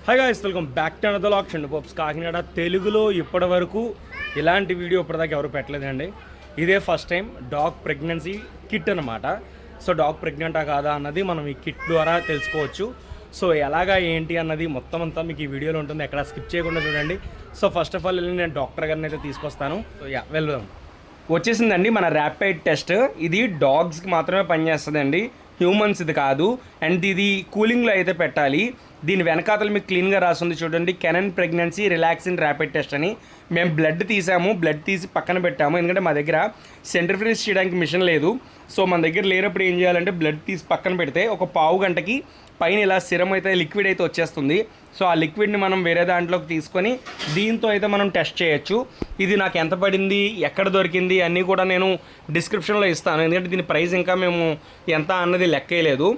Hi guys, welcome back to another vlog Shandu pops Kakinada. తెలుగులో ఇప్పటి వరకు ఇలాంటి వీడియో ఇప్పటిదాకా ఎవరు పెట్టలేదండి. ఇదే first time dog pregnancy kit అనమాట. సో డాగ్ ప్రెగ్నెంటా కాదా అన్నది మనం ఈ కిట్ ద్వారా తెలుసుకోవచ్చు. సో ఎలాగా ఏంటి అన్నది మొత్తం అంతా మీకు ఈ వీడియోలో ఉంటుంది, ఎక్కడ స్కిప్ చేయకుండా చూడండి. సో ఫస్ట్ ఆఫ్ ఆల్ వెళ్ళి నేను డాక్టర్ గారిని అయితే తీసుకొస్తాను. సో వెళ్దాం. వచ్చేసిందండి మన ర్యాపిడ్ టెస్ట్. ఇది డాగ్స్కి మాత్రమే పనిచేస్తుందండి, హ్యూమన్స్ ఇది కాదు. అండ్ ఇది కూలింగ్లో అయితే పెట్టాలి. దీని వెనకాతలు మీకు క్లీన్గా రాస్తుంది చూడండి, Canaan pregnancy relaxin rapid test అని. మేము బ్లడ్ తీసాము, బ్లడ్ తీసి పక్కన పెట్టాము, ఎందుకంటే మా దగ్గర సెంట్రిఫ్యూజ్ చేయడానికి మిషన్ లేదు. సో మన దగ్గర లేనప్పుడు ఏం చేయాలంటే బ్లడ్ తీసి పక్కన పెడితే ఒక పావు గంటకి పైన ఇలా సిరం అయితే లిక్విడ్ అయితే వచ్చేస్తుంది. సో ఆ లిక్విడ్ని మనం వేరే దాంట్లోకి తీసుకొని దీంతో అయితే మనం టెస్ట్ చేయొచ్చు. ఇది నాకు ఎంత పడింది, ఎక్కడ దొరికింది అన్నీ కూడా నేను డిస్క్రిప్షన్లో ఇస్తాను, ఎందుకంటే దీని ప్రైస్ ఇంకా మేము ఎంత అన్నది లెక్కేయలేదు.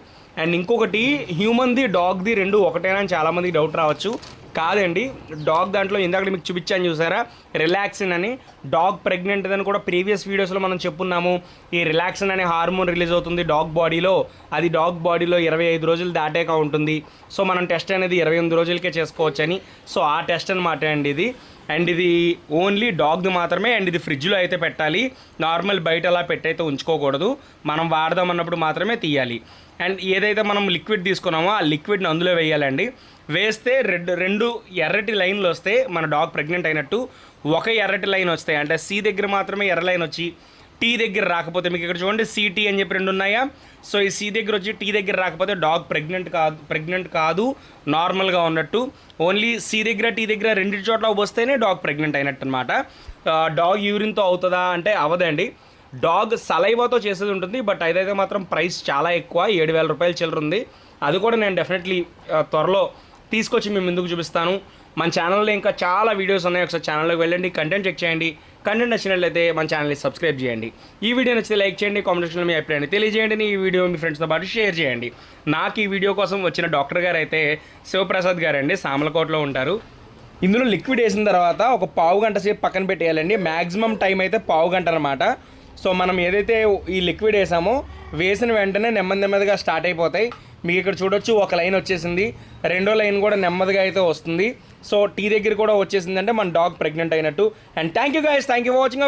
అండ్ ఇంకొకటి, హ్యూమన్ది డాగ్ది రెండు ఒకటేనా అని చాలామందికి డౌట్ రావచ్చు. కాదండి, డాగ్ దాంట్లో ఇందాక మీకు చూపించాను చూసారా, రిలాక్సిన్ అని. డాగ్ ప్రెగ్నెంట్ అని కూడా ప్రీవియస్ వీడియోస్లో మనం చెప్పున్నాము. ఈ రిలాక్సిన్ అనే హార్మోన్ రిలీజ్ అవుతుంది డాగ్ బాడీలో. అది డాగ్ బాడీలో 25 రోజులు దాటాక ఉంటుంది. సో మనం టెస్ట్ అనేది 28 రోజులకే చేసుకోవచ్చని. సో ఆ టెస్ట్ అనమాట అండి ఇది. అండ్ ఇది ఓన్లీ డాగ్ది మాత్రమే. అండ్ ఇది ఫ్రిడ్జ్లో అయితే పెట్టాలి, నార్మల్ బయట అలా పెట్టయితే ఉంచుకోకూడదు. మనం వాడదాం అన్నప్పుడు మాత్రమే తీయాలి. అండ్ ఏదైతే మనం లిక్విడ్ తీసుకున్నామో ఆ లిక్విడ్ని అందులో వేయాలండి. వేస్తే రెండు ఎర్రటి లైన్లు వస్తే మన డాగ్ ప్రెగ్నెంట్ అయినట్టు. ఒక ఎర్రటి లైన్ వస్తాయి, అంటే సి దగ్గర మాత్రమే ఎర్ర లైన్ వచ్చి టీ దగ్గర రాకపోతే, మీకు ఇక్కడ చూడండి సిటీ అని చెప్పి రెండు ఉన్నాయా. సో ఈ సి దగ్గర వచ్చి టీ దగ్గర రాకపోతే డాగ్ ప్రెగ్నెంట్ కాదు నార్మల్గా ఉన్నట్టు. ఓన్లీ సి దగ్గర టీ దగ్గర రెండు చోట్ల వస్తేనే డాగ్ ప్రెగ్నెంట్ అయినట్టు అనమాట. డాగ్ యూరిన్తో అవుతుందా అంటే అవ్వదండి. డాగ్ సలైవాతో చేసేది ఉంటుంది, బట్ అదైతే మాత్రం ప్రైస్ చాలా ఎక్కువ, 7,000 రూపాయలు చిల్లర ఉంది. అది కూడా నేను డెఫినెట్లీ త్వరలో తీసుకొచ్చి మేము ముందుకు చూపిస్తాను. మన ఛానల్లో ఇంకా చాలా వీడియోస్ ఉన్నాయి, ఒకసారి ఛానల్లోకి వెళ్ళండి, కంటెంట్ చెక్ చేయండి. కంటెంట్ నచ్చినట్లయితే మన ఛానల్ని సబ్స్క్రైబ్ చేయండి. ఈ వీడియో నచ్చితే లైక్ చేయండి, కామెంట్ సెక్షన్లో మీ అభిప్రాయాన్ని తెలియజేయండి. ఈ వీడియో మీ ఫ్రెండ్స్తో పాటు షేర్ చేయండి. నాకు ఈ వీడియో కోసం వచ్చిన డాక్టర్ గారు అయితే శివప్రసాద్ గారు అండి, సామలకోటలో ఉంటారు. ఇందులో లిక్విడ్ వేసిన తర్వాత ఒక పావు గంట సేపు పక్కన పెట్టేయాలండి. మ్యాక్సిమం టైం అయితే పావు గంట అనమాట. సో మనం ఏదైతే ఈ లిక్విడ్ వేసామో వేసిన వెంటనే నెమ్మదిగా స్టార్ట్ అయిపోతాయి. మీకు ఇక్కడ చూడొచ్చు ఒక లైన్ వచ్చేసింది, రెండో లైన్ కూడా నెమ్మదిగా అయితే వస్తుంది. సో టీ దగ్గర కూడా వచ్చేసిందంటే మన డాగ్ ప్రెగ్నెంట్ అయినట్టు. And thank you guys, thank you for watching.